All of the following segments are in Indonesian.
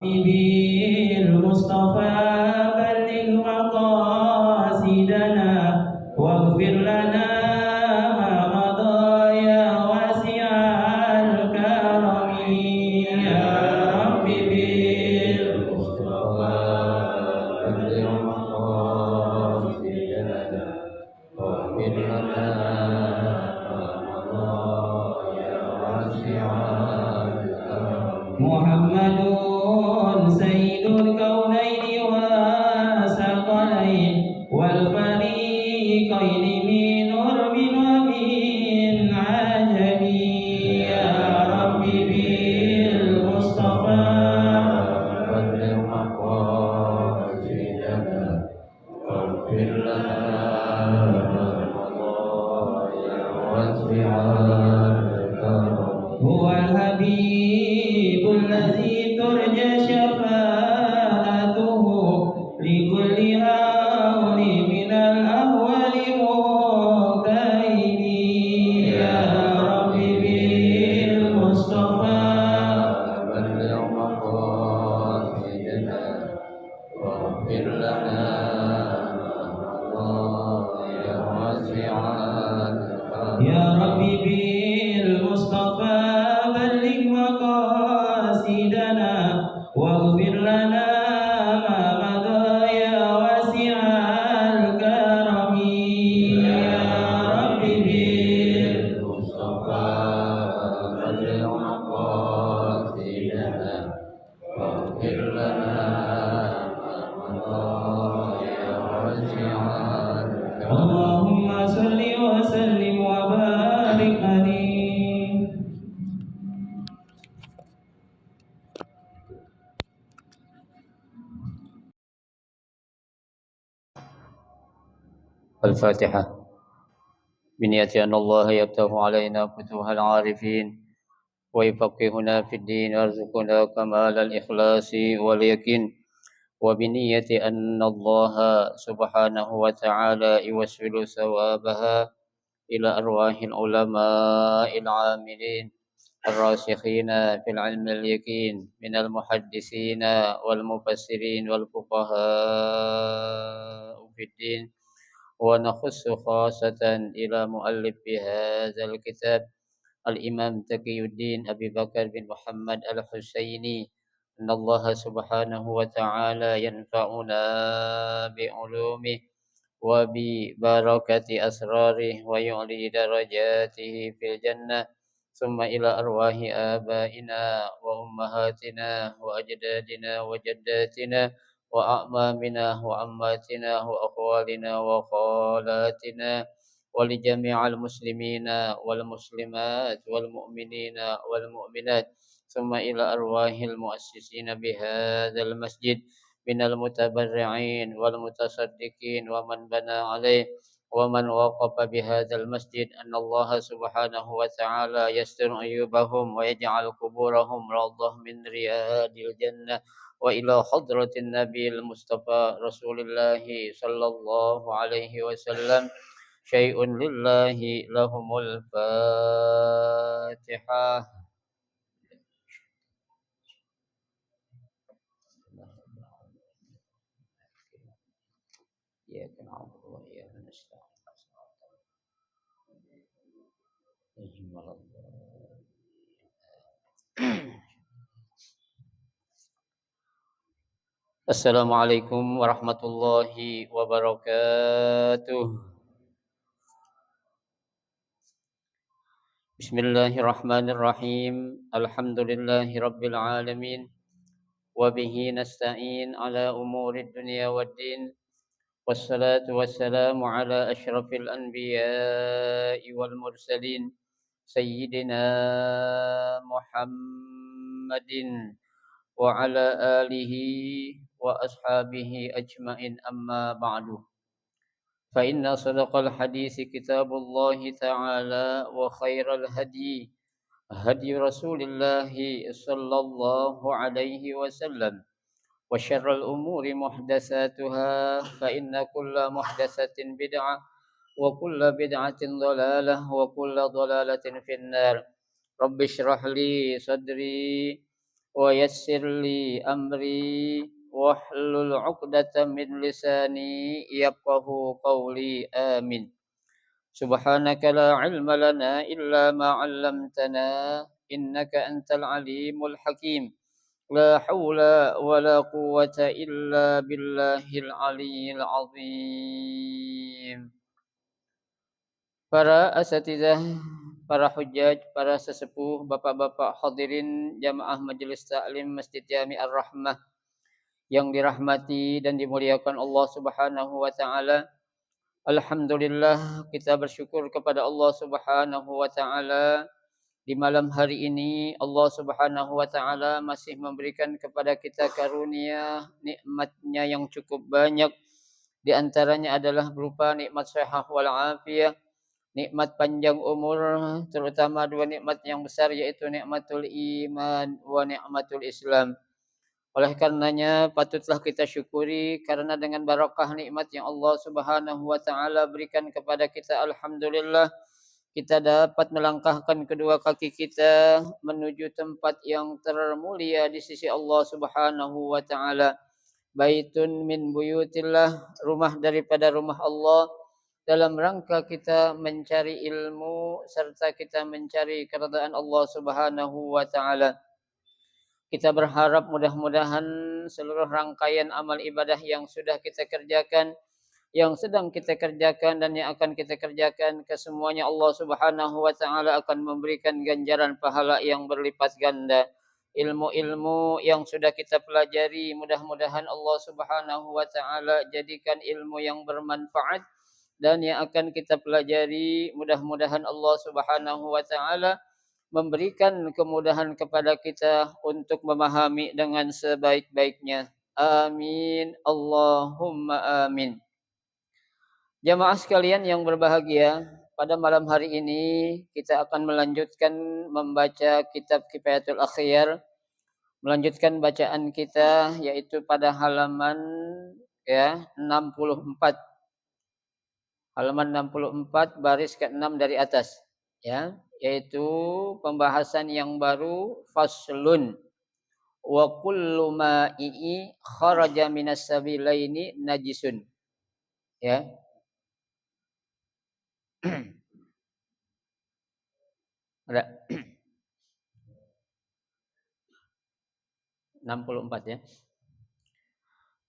بالمصطفى بلغ مقاصدنا واغفر لنا ما مضى يا واسع الكرم يا رب بالمصطفى بلغ مقاصدنا واغفر لنا ما مضى يا واسع الكرم محمد سيد الكونين والثقلين والفريقين من عرب ومن عجم يا رب بالمصطفى بلغ مقاصدنا واغفر لنا ما مضى يا واسع الكرم هو الحبيب الذي ترجى شفاعته لكل هول من الأهوال مغترب يا رب بالمصطفى بلغ مقاصدنا واغفر لنا ما مضى يا واسع الكرم يا رب بالمصطفى بلغ مقاصدنا واغفر لنا ما مضى يا واسع الكرم يا رب بالمصطفى بلغ مقاصدنا واغفر لنا ما مضى يا واسع الكرم اللهم صل وسلم وبارك عليه. الفاتحة. بنية أن الله يفتح علينا فتوح العارفين ويفقهنا في الدين ويرزقنا كمال الإخلاص واليقين، وبنية أن الله سبحانه وتعالى يوصل ثوابها إلى أرواح العلماء العاملين الراسخين في العلم اليقين من المحدثين والمفسرين والفقهاء في الدين. ونخص خاصة إلى مؤلف هذا الكتاب الإمام تقي الدين أبي بكر بن محمد الحسيني، أن الله سبحانه وتعالى ينفعنا بعلومه وببركة أسراره ويعلي درجاته في الجنة. ثم إلى أرواح آبائنا وأمهاتنا وأجدادنا وجداتنا وأعمامنا وعماتنا وأخوالنا وخالاتنا ولجميع المسلمين والمسلمات والمؤمنين والمؤمنات، ثم إلى أرواح المؤسسين بهذا المسجد من المتبرعين والمتصدقين ومن بنى عليه ومن وقف بهذا المسجد، أن الله سبحانه وتعالى يستر عيوبهم ويجعل قبورهم روضة من رياض الجنة. وإلى حضرة النبي المصطفى رسول الله صلى الله عليه وسلم شيء لله لهم الفاتحة. إياك نعبد وإياك نستعين. السلام عليكم ورحمة الله وبركاته. بسم الله الرحمن الرحيم. الحمد لله رب العالمين، وبه نستعين على أمور الدنيا والدين، والصلاة والسلام على أشرف الأنبياء والمرسلين سيدنا محمد وعلى آله وأصحابه أجمعين. أما بعد، فإن صدق الحديث كتاب الله تعالى، وخير الهدي هدي رسول الله صلى الله عليه وسلم، وشر الأمور محدثاتها، فإن كل محدثة بدعة وكل بدعة ضلالة وكل ضلالة في النار. رب اشرح لي صدري ويسر لي أمري واحلل عقدة من لساني يفقه قولي آمين. سبحانك لا علم لنا إلا ما علمتنا إنك أنت العليم الحكيم. لا حول ولا قوة إلا بالله العلي العظيم. Para asatidzah, para hujjaj, para sesepuh, bapak-bapak hadirin jamaah majelis taklim Masjid Jami Ar-Rahmah yang dirahmati dan dimuliakan Allah Subhanahu wa taala. Alhamdulillah, kita bersyukur kepada Allah Subhanahu wa taala di malam hari ini Allah Subhanahu wa taala masih memberikan kepada kita karunia nikmat-Nya yang cukup banyak. Di antaranya adalah berupa nikmat sehat wal afiyah, nikmat panjang umur, terutama dua nikmat yang besar yaitu nikmatul iman wa nikmatul Islam. Oleh karenanya patutlah kita syukuri karena dengan barakah nikmat yang Allah Subhanahu wa taala berikan kepada kita, alhamdulillah kita dapat melangkahkan kedua kaki kita menuju tempat yang termulia di sisi Allah Subhanahu wa taala. Baitun min buyutillah, rumah daripada rumah Allah, dalam rangka kita mencari ilmu serta kita mencari keridhaan Allah Subhanahu wa taala. Kita berharap mudah-mudahan seluruh rangkaian amal ibadah yang sudah kita kerjakan, yang sedang kita kerjakan dan yang akan kita kerjakan, kesemuanya Allah Subhanahu wa taala akan memberikan ganjaran pahala yang berlipat ganda. Ilmu-ilmu yang sudah kita pelajari mudah-mudahan Allah Subhanahu wa taala jadikan ilmu yang bermanfaat, dan yang akan kita pelajari mudah-mudahan Allah Subhanahu wa taala memberikan kemudahan kepada kita untuk memahami dengan sebaik-baiknya. Amin. Allahumma amin. Jamaah sekalian yang berbahagia, pada malam hari ini kita akan melanjutkan membaca kitab Kifayatul Akhyar, melanjutkan bacaan kita yaitu pada halaman 64. Halaman 64 baris ke-6 dari atas, ya, yaitu pembahasan yang baru, faslun wa kullu ma'i kharaja minas sabilaini najisun, ya. Ada 64 ya.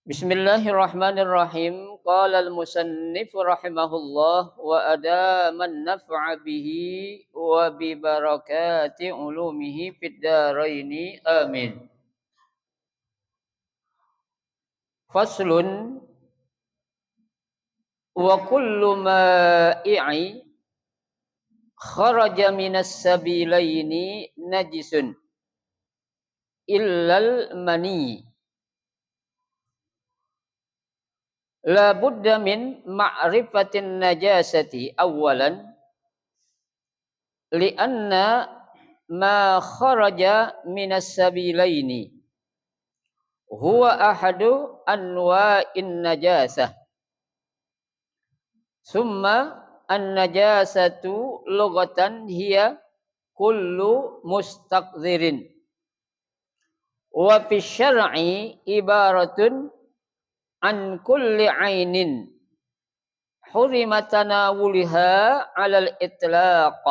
Bismillahirrahmanirrahim. Qala al-musannif rahimahullah wa adaman naf'a bihi wa bi barakati ulumihi fid dharaini amin. Faslun wa kullu ma'i kharaja minas sabilaini najisun illal mani. La budda min ma'rifatin najasati awalan li'anna ma kharaja minas sabilaini huwa ahadu anwa'in najasah. Summa an-najasatu lughatan hiya kullu mustaqdhirin wa fi syar'i ibaratun an kulli ainin hurima tanawuliha 'alal itlaq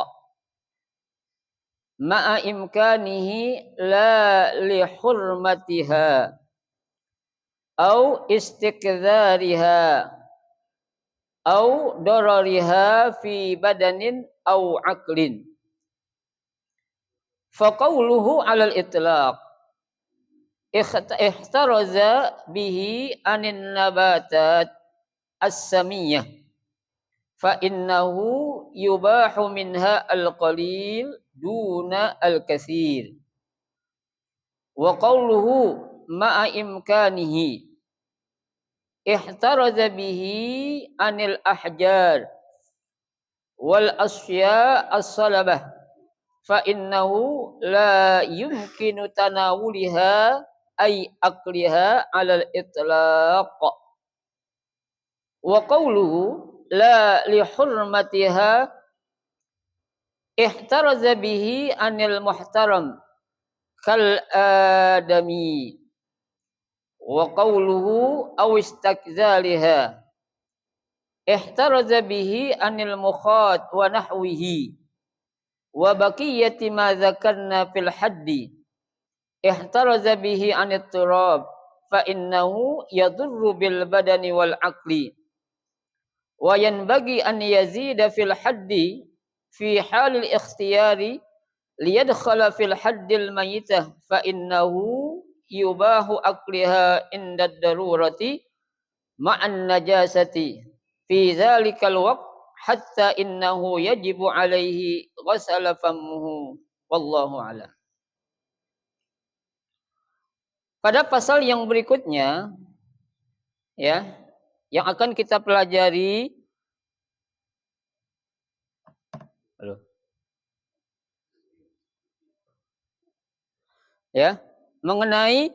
ma'a imkanihi la li hurmatiha au istikdhariha au darariha fi badanin au aqlin. Fa qawluhu 'alal itlaq ihtaraza bihi anin nabatat as-samiyah fa innahu yubahu minha al-qalil duna al-katsir. Wa qawluhu ma'a imkanihi ihtaraza bihi anil ahjar wal asya as-salabah fa innahu la yumkinu tanawuliha ay aqliha 'alal itlaq. Wa qawluhu la li hurmatiha ihtaraza bihi anil muhtaram kal adami wa qawluhu aw istakzaliha ihtaraza bihi anil mukhat wa nahwihi wa baqiyati ma dzakarna fil haddi ihtaraza bihi anit turab fa innahu yadurru bil badani wal aqli wa yanbaghi an yazida fil haddi fi halil ikhtiyari liyadkhala fil haddil mayitah fa innahu yubahu akliha inda darurati ma'an najasati fi dzalikal waqt hatta innahu yajibu alaihi ghasala fammuhu wallahu a'lam. Pada pasal yang berikutnya ya yang akan kita pelajari ya mengenai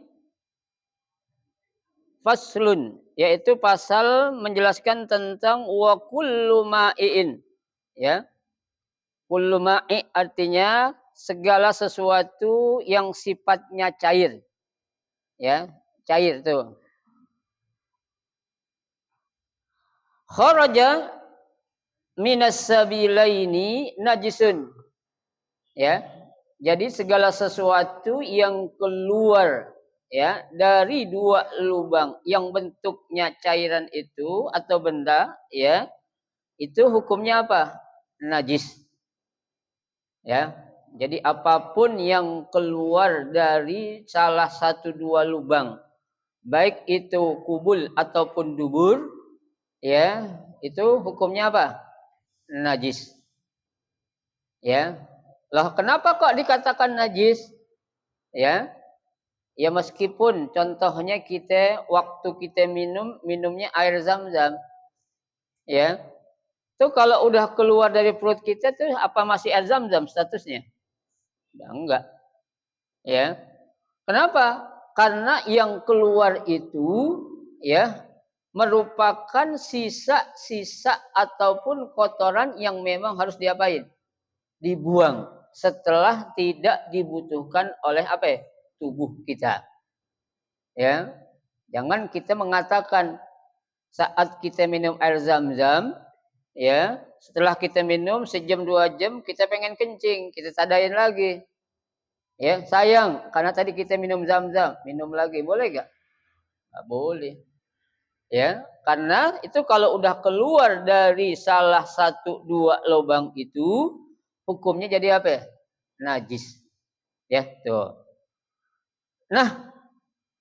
faslun, yaitu pasal menjelaskan tentang wa kullu ma'iin ya. Kullu ma'i artinya segala sesuatu yang sifatnya cair. Ya, cair tuh. Kharaja minas sabilaini najisun. Ya. Jadi segala sesuatu yang keluar ya dari dua lubang yang bentuknya cairan itu atau benda ya, itu hukumnya apa? Najis. Ya. Jadi apapun yang keluar dari salah satu dua lubang, baik itu kubul ataupun dubur, ya, itu hukumnya apa? Najis. Ya. Lah kenapa kok dikatakan najis? Ya. Ya meskipun contohnya kita waktu kita minumnya air zam-zam. Ya. Itu kalau udah keluar dari perut kita tuh apa masih air zam-zam statusnya? Ya, enggak. Ya. Kenapa? Karena yang keluar itu ya merupakan sisa-sisa ataupun kotoran yang memang harus diapain? Dibuang setelah tidak dibutuhkan oleh apa ya? Tubuh kita. Ya. Jangan kita mengatakan saat kita minum air zam-zam ya, setelah kita minum sejam 2 jam kita pengen kencing, kita tadain lagi. Ya, sayang karena tadi kita minum zam-zam, minum lagi boleh gak? Gak boleh. Ya, karena itu kalau udah keluar dari salah satu dua lubang itu hukumnya jadi apa ya? Najis. Ya, tuh. Nah,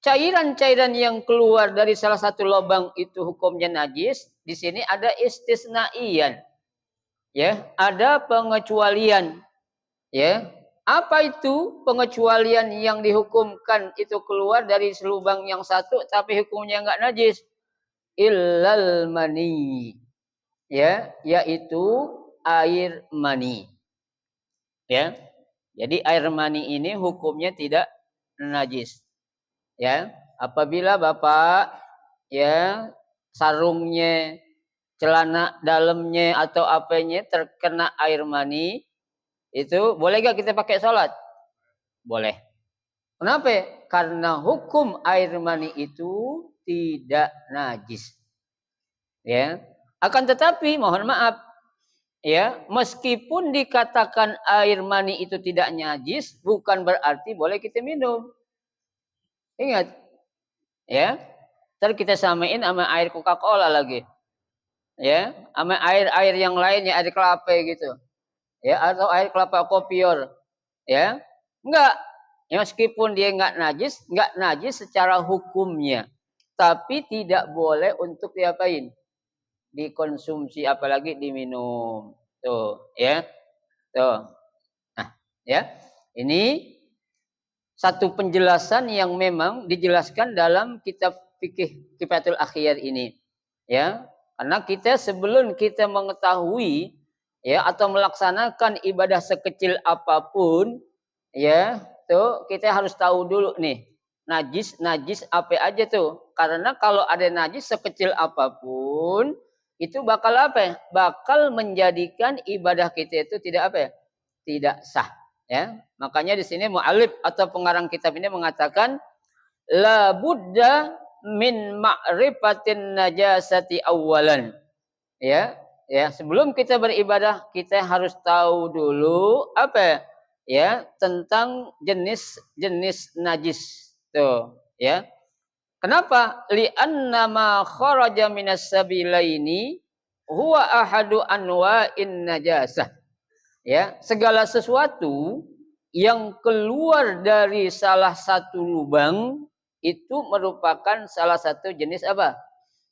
cairan-cairan yang keluar dari salah satu lubang itu hukumnya najis. Di sini ada istisnaian. Ya, ada pengecualian. Ya. Apa itu pengecualian yang dihukumkan itu keluar dari selubang yang satu tapi hukumnya enggak najis? Illal mani. Ya, yaitu air mani. Ya. Jadi air mani ini hukumnya tidak najis. Ya, apabila Bapak ya sarungnya, celana dalamnya atau apanya terkena air mani, itu boleh gak kita pakai sholat? Boleh. Kenapa? Karena hukum air mani itu tidak najis. Ya. Akan tetapi mohon maaf ya, meskipun dikatakan air mani itu tidak najis, bukan berarti boleh kita minum. Ingat, ya. Ntar kita samain sama air Coca-Cola lagi. Ya, sama air-air yang lainnya, air kelapa gitu. Ya, atau air kelapa kopior. Ya. Enggak. Ya, meskipun dia enggak najis secara hukumnya. Tapi tidak boleh untuk diapain? Dikonsumsi apalagi diminum. Tuh, ya. Tuh. Nah, ya. Ini satu penjelasan yang memang dijelaskan dalam kitab fikih Kifatul Akhyar ini. Ya, karena kita sebelum kita mengetahui ya atau melaksanakan ibadah sekecil apapun ya, tuh kita harus tahu dulu nih, najis apa aja tuh. Karena kalau ada najis sekecil apapun itu bakal apa ya? Bakal menjadikan ibadah kita itu tidak apa ya? Tidak sah. Ya, makanya di sini mu'allif atau pengarang kitab ini mengatakan la budda min ma'rifatin najasati awalan. Ya, ya, sebelum kita beribadah kita harus tahu dulu apa ya tentang jenis-jenis najis. Tuh, ya. Kenapa? Li'anna ma kharaja minas sabilaini huwa ahadu anwa'in najasah. Ya, segala sesuatu yang keluar dari salah satu lubang itu merupakan salah satu jenis apa?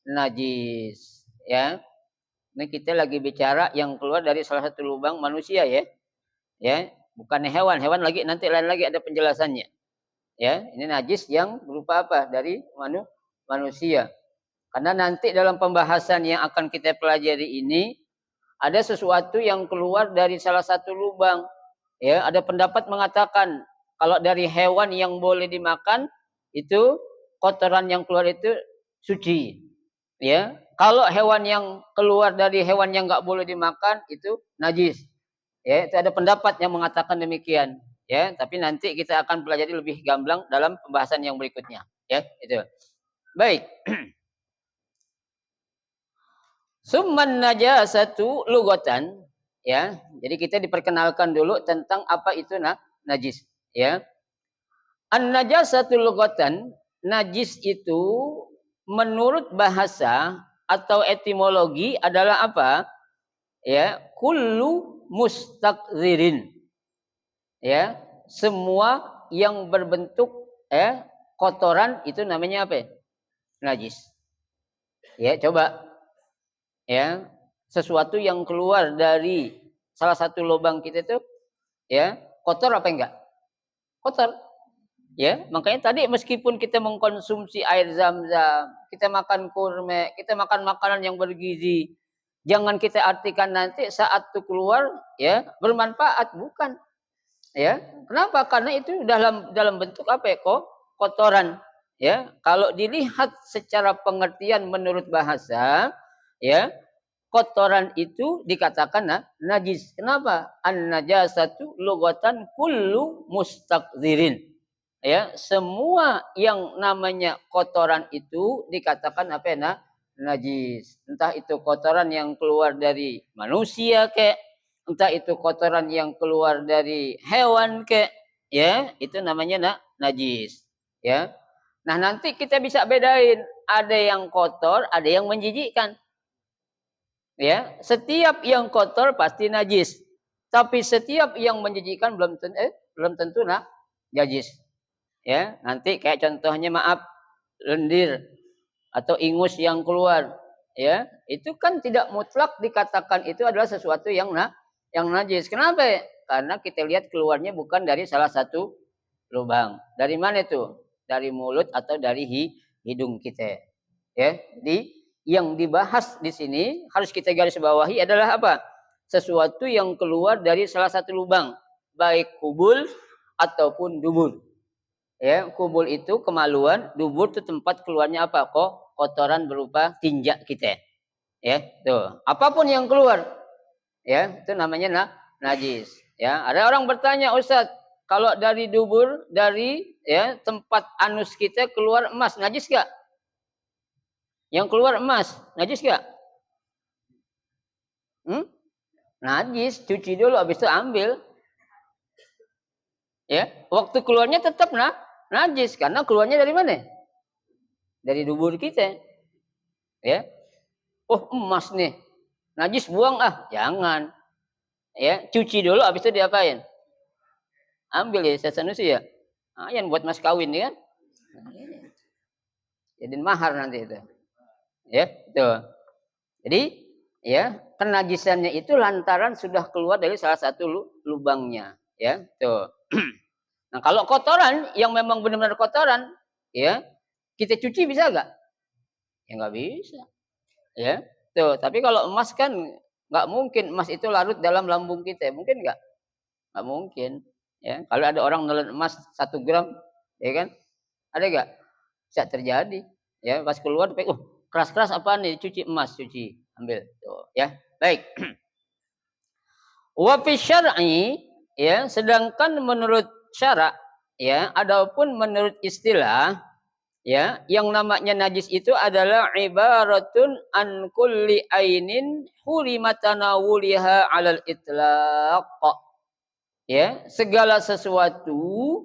Najis. Ya. Ini kita lagi bicara yang keluar dari salah satu lubang manusia ya. Ya, bukan hewan. Hewan lagi nanti lain lagi ada penjelasannya. Ya, ini najis yang berupa apa? Dari manusia. Karena nanti dalam pembahasan yang akan kita pelajari ini ada sesuatu yang keluar dari salah satu lubang. Ya, ada pendapat mengatakan kalau dari hewan yang boleh dimakan itu kotoran yang keluar itu suci. Ya, kalau hewan yang keluar dari hewan yang nggak boleh dimakan itu najis. Ya, itu ada pendapat yang mengatakan demikian. Ya, tapi nanti kita akan pelajari lebih gamblang dalam pembahasan yang berikutnya. Ya, itu. Baik. Summan najasatu lugatan, ya. Jadi kita diperkenalkan dulu tentang apa itu najis, ya. An najasatu lugatan, najis itu menurut bahasa atau etimologi adalah apa? Ya, kullu mustaqzirin. Ya, semua yang berbentuk kotoran itu namanya apa? Najis. Ya, coba ya, sesuatu yang keluar dari salah satu lubang kita itu ya, kotor apa enggak? Kotor. Ya, makanya tadi meskipun kita mengkonsumsi air zam-zam, kita makan kurma, kita makan makanan yang bergizi, jangan kita artikan nanti saat itu keluar ya bermanfaat, bukan. Ya, kenapa? Karena itu dalam bentuk apa ya? Kotoran. Ya, kalau dilihat secara pengertian menurut bahasa, ya, kotoran itu dikatakan najis. Kenapa? An-najasatu lugatan kullu mustaqzirin. Ya, semua yang namanya kotoran itu dikatakan apa ya? Najis. Entah itu kotoran yang keluar dari manusia kek, entah itu kotoran yang keluar dari hewan kek, ya, itu namanya najis. Ya. Nah, nanti kita bisa bedain, ada yang kotor, ada yang menjijikkan. Ya, setiap yang kotor pasti najis. Tapi setiap yang menjijikkan belum tentu najis. Ya, nanti kayak contohnya maaf lendir atau ingus yang keluar, ya, itu kan tidak mutlak dikatakan itu adalah sesuatu yang najis. Kenapa? Karena kita lihat keluarnya bukan dari salah satu lubang. Dari mana itu? Dari mulut atau dari hidung kita. Ya, jadi yang dibahas di sini harus kita garis bawahi adalah apa? Sesuatu yang keluar dari salah satu lubang, baik kubul ataupun dubur. Ya, kubul itu kemaluan, dubur itu tempat keluarnya apa? Kotoran berupa tinjak kita. Ya, tuh. Apapun yang keluar, ya, itu namanya najis. Ya, ada orang bertanya, Ustaz, kalau dari dubur, dari ya tempat anus kita keluar emas, najis gak? Yang keluar emas, najis gak? Najis, cuci dulu, habis itu ambil. Ya, waktu keluarnya tetap najis karena keluarnya dari mana? Dari dubur kita. Ya. Oh, emas nih. Najis buang jangan. Ya, cuci dulu habis itu diapain? Ambil ya sanusi ya. Yang buat mas kawin ya kan. Jadi mahar nanti itu. Ya, tuh. Jadi, ya, kenajisannya itu lantaran sudah keluar dari salah satu lubangnya, ya. Tuh. Nah, kalau kotoran yang memang benar-benar kotoran, ya, kita cuci bisa nggak? Ya nggak bisa. Ya, tuh. Tapi kalau emas kan nggak mungkin emas itu larut dalam lambung kita, mungkin nggak? Nggak mungkin. Ya, kalau ada orang nelen emas 1 gram, ya kan? Ada nggak? Bisa terjadi. Ya, pas keluar, keras-keras apa nih? Cuci emas, ambil. Tuh, ya. Baik. Wa fi syar'i, Ya, sedangkan menurut syara, ya, adapun menurut istilah, ya, yang namanya najis itu adalah ibaratun an kulli ainin hurimat tanawuliha 'alal itlaq. Ya, segala sesuatu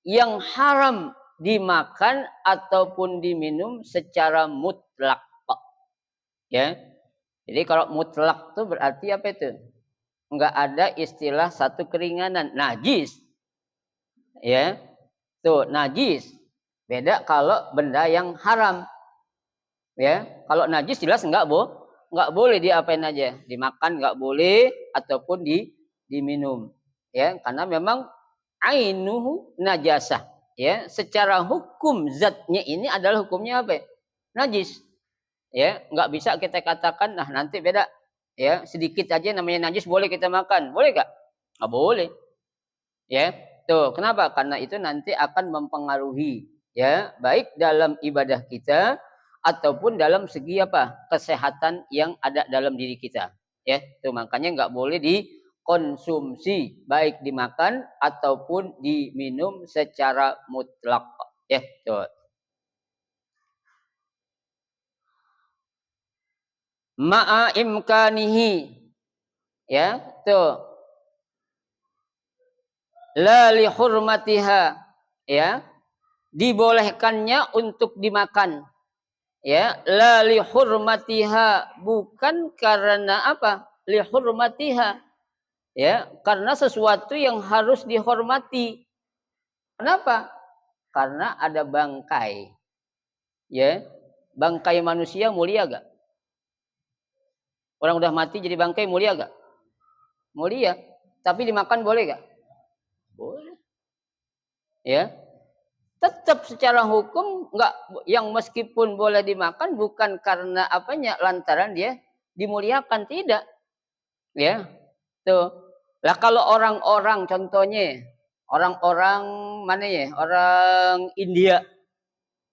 yang haram dimakan ataupun diminum secara mutlak. Ya. Jadi kalau mutlak itu berarti apa itu? Enggak ada istilah satu keringanan, najis. Ya. Tuh, najis. Beda kalau benda yang haram. Ya, kalau najis jelas enggak boleh diapain aja, dimakan enggak boleh ataupun diminum. Ya, karena memang ainuhu najasah. Ya, secara hukum zatnya ini adalah hukumnya apa? Najis. Ya, enggak bisa kita katakan nah nanti beda. Ya, sedikit aja namanya najis boleh kita makan. Boleh enggak? Enggak boleh. Ya. Tuh, kenapa? Karena itu nanti akan mempengaruhi ya, baik dalam ibadah kita ataupun dalam segi apa? Kesehatan yang ada dalam diri kita. Ya, tuh makanya enggak boleh dikonsumsi baik dimakan ataupun diminum secara mutlak. Ya, tuh. Ma'a imkanihi. Ya, tuh. La li hurmatiha. Ya, dibolehkannya untuk dimakan. Ya, la li hurmatiha, bukan karena apa? Li hurmatiha. Ya, karena sesuatu yang harus dihormati. Kenapa? Karena ada bangkai. Ya, bangkai manusia mulia gak? Orang udah mati jadi bangkai mulia gak? Mulia. Tapi dimakan boleh gak? Boleh. Ya. Tetap secara hukum enggak, yang meskipun boleh dimakan bukan karena apanya, lantaran dia dimuliakan, tidak. Ya. Tuh. Lah kalau orang-orang contohnya orang-orang mana ya? Orang India.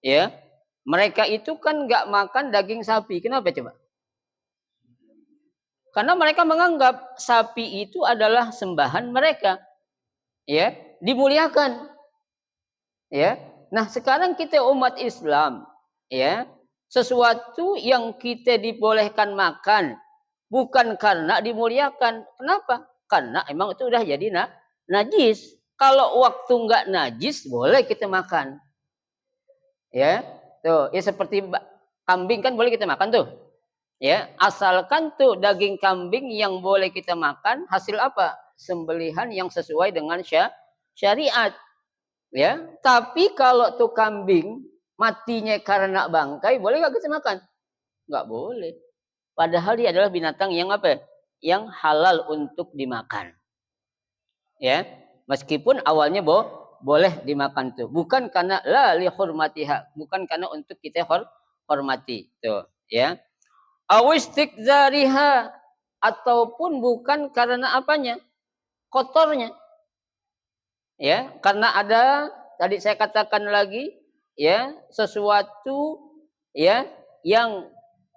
Ya. Mereka itu kan enggak makan daging sapi. Kenapa coba? Karena mereka menganggap sapi itu adalah sembahan mereka. Ya, dimuliakan. Ya. Nah, sekarang kita umat Islam, ya, sesuatu yang kita dibolehkan makan bukan karena dimuliakan. Kenapa? Karena emang itu udah jadi najis. Kalau waktu enggak najis boleh kita makan. Ya. Tuh, ya seperti kambing kan boleh kita makan tuh. Ya, asalkan tuh daging kambing yang boleh kita makan hasil apa? Sembelihan yang sesuai dengan syariat. Ya, tapi kalau tuh kambing matinya karena bangkai, boleh nggak kita makan? Nggak boleh. Padahal dia adalah binatang yang apa? Yang halal untuk dimakan. Ya, meskipun awalnya boleh dimakan tuh, bukan karena la li hurmatiha, bukan karena untuk kita hormati tuh, ya. Awistikzariha, ataupun bukan karena apanya? Kotornya. Ya, karena ada tadi saya katakan lagi ya, sesuatu ya yang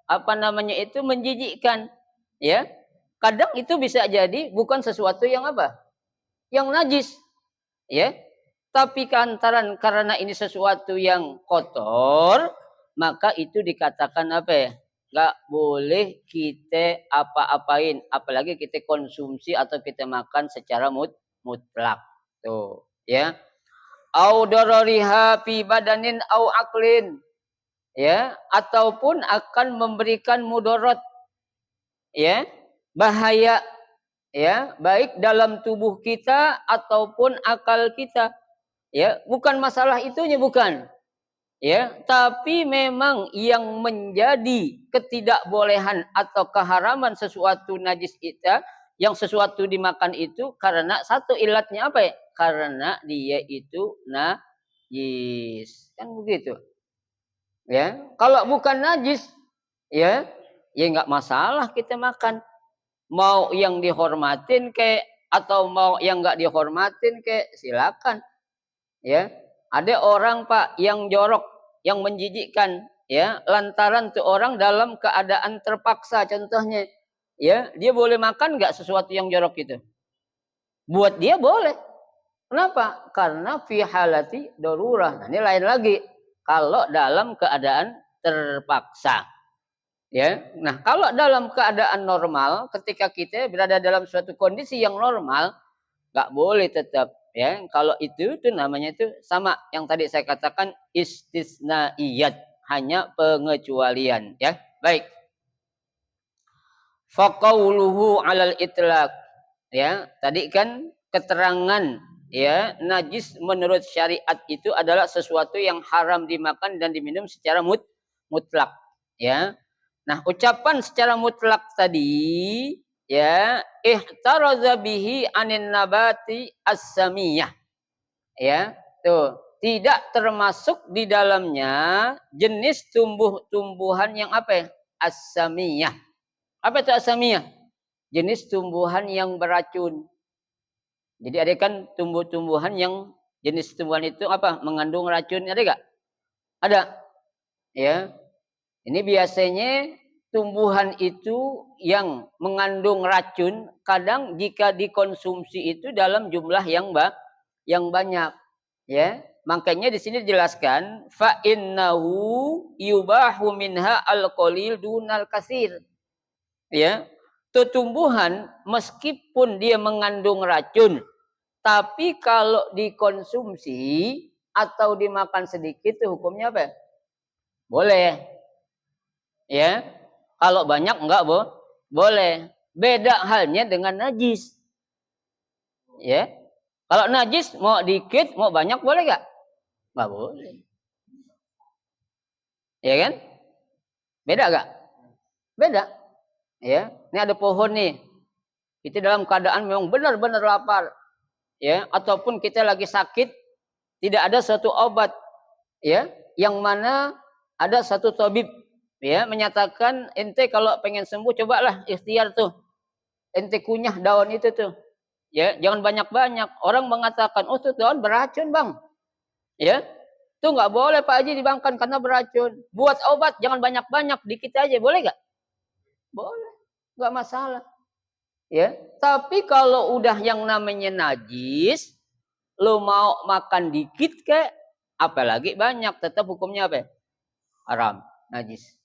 apa namanya itu menjijikkan ya. Kadang itu bisa jadi bukan sesuatu yang apa? Yang najis ya. Tapi kantaran karena ini sesuatu yang kotor, maka itu dikatakan apa ya? Nggak boleh kita apa-apain, apalagi kita konsumsi atau kita makan secara mutlak. Tuh, ya. Au darariha fi badanin au aklin. Ya, ataupun akan memberikan mudarat. Ya, bahaya ya, baik dalam tubuh kita ataupun akal kita. Ya, bukan masalah itunya bukan. Ya, tapi memang yang menjadi ketidakbolehan atau keharaman sesuatu najis itu, yang sesuatu dimakan itu karena satu ilatnya apa ya? Karena dia itu najis. Kan begitu. Ya, kalau bukan najis, ya, ya nggak masalah kita makan. Mau yang dihormatin kayak atau mau yang nggak dihormatin kayak silakan. Ya, ada orang Pak yang jorok, yang menjijikkan, ya, lantaran tuh orang dalam keadaan terpaksa contohnya, ya, dia boleh makan nggak sesuatu yang jorok itu? Buat dia boleh. Kenapa? Karena fi halati darurah. Nah, ini lain lagi. Kalau dalam keadaan terpaksa. Ya. Nah, kalau dalam keadaan normal, ketika kita berada dalam suatu kondisi yang normal, nggak boleh tetap. Ya, kalau itu namanya itu sama yang tadi saya katakan istisnaiyat, hanya pengecualian. Ya, baik. Faqauluhu 'alal itlaq. Ya, tadi kan keterangan ya najis menurut syariat itu adalah sesuatu yang haram dimakan dan diminum secara mutlak. Ya. Nah, ucapan secara mutlak tadi ya ihtaraza bihi anin nabati as-samiyah. Ya, tuh tidak termasuk di dalamnya jenis tumbuh-tumbuhan yang apa ya? As-samiyah. Apa itu as-samiyah? Jenis tumbuhan yang beracun. Jadi ada kan tumbuh-tumbuhan yang jenis tumbuhan itu apa? Mengandung racun, ada enggak? Ada. Ya. Ini biasanya tumbuhan itu yang mengandung racun kadang jika dikonsumsi itu dalam jumlah yang banyak, ya. Makanya di sini dijelaskan fa innahu yubahu minha al-qalil dunal kasir. Ya. Tumbuhan meskipun dia mengandung racun, tapi kalau dikonsumsi atau dimakan sedikit itu hukumnya apa? Boleh. Ya. Kalau banyak enggak, boleh. Beda halnya dengan najis. Ya. Kalau najis mau dikit, mau banyak boleh enggak? Enggak boleh. Ya kan? Beda enggak? Beda. Ya. Ini ada pohon nih. Kita dalam keadaan memang benar-benar lapar. Ya, ataupun kita lagi sakit, tidak ada suatu obat, ya, yang mana ada satu tabib, ya, menyatakan ente kalau pengen sembuh cobalah ikhtiar tuh, ente kunyah daun itu tuh, ya, jangan banyak-banyak. Orang mengatakan, oh tuh daun beracun bang, ya, tuh nggak boleh Pak Haji dimakan karena beracun. Buat obat jangan banyak-banyak, dikit aja, boleh nggak? Boleh, nggak masalah. Ya, tapi kalau udah yang namanya najis, lo mau makan dikit kek, apalagi banyak, tetap hukumnya apa? Haram, najis.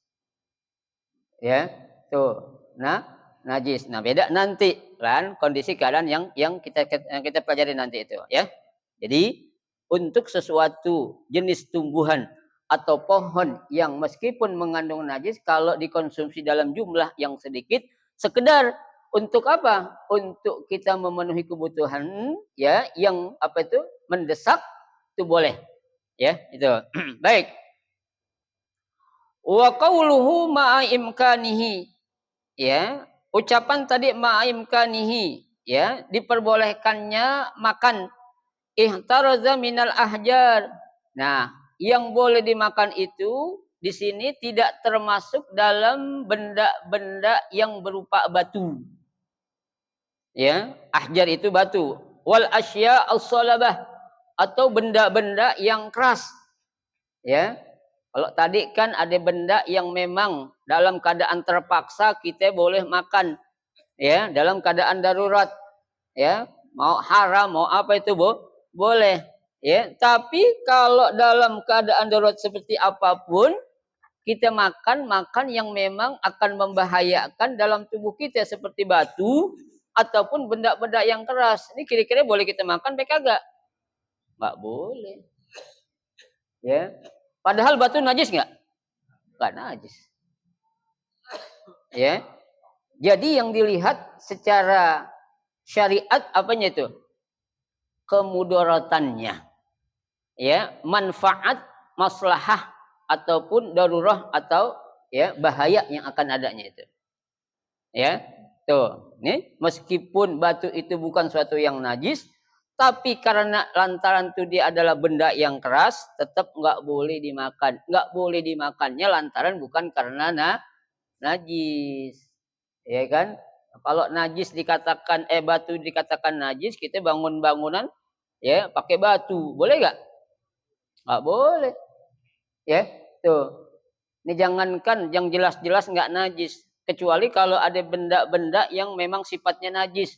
Ya, tuh. Nah, najis. Nah, beda nanti kan kondisi keadaan yang kita pelajari nanti itu, ya. Jadi, untuk sesuatu jenis tumbuhan atau pohon yang meskipun mengandung najis kalau dikonsumsi dalam jumlah yang sedikit, sekedar untuk apa? Untuk kita memenuhi kebutuhan ya yang apa itu? Mendesak itu boleh. Ya, itu. Baik. Wa qauluhu ma'a imkanihi. Ya, ucapan tadi ma'a imkanihi ya, diperbolehkannya makan ihtaraza minal ahjar. Nah, yang boleh dimakan itu di sini tidak termasuk dalam benda-benda yang berupa batu. Ya, ahjar itu batu. Wal asya as-salabah atau benda-benda yang keras. Ya. Kalau tadi kan ada benda yang memang dalam keadaan terpaksa kita boleh makan. Ya, dalam keadaan darurat. Ya, mau haram mau apa itu boleh. Ya, tapi kalau dalam keadaan darurat seperti apapun kita makan yang memang akan membahayakan dalam tubuh kita seperti batu ataupun benda-benda yang keras. Ini kira-kira boleh kita makan baik kagak? Enggak boleh. Ya. Padahal batu najis enggak? Enggak najis. Ya. Jadi yang dilihat secara syariat apanya itu? Kemudaratannya. Ya, manfaat, maslahah ataupun darurah atau ya bahaya yang akan adanya itu. Ya. Tuh, nih meskipun batu itu bukan suatu yang najis, tapi karena lantaran itu dia adalah benda yang keras, tetap nggak boleh dimakan. Nggak boleh dimakannya lantaran bukan karena najis. Ya kan? Kalau najis dikatakan batu dikatakan najis, kita bangun bangunan ya pakai batu. Boleh nggak? Nggak boleh. Ya, tuh. Ini jangankan yang jelas-jelas nggak najis. Kecuali kalau ada benda-benda yang memang sifatnya najis.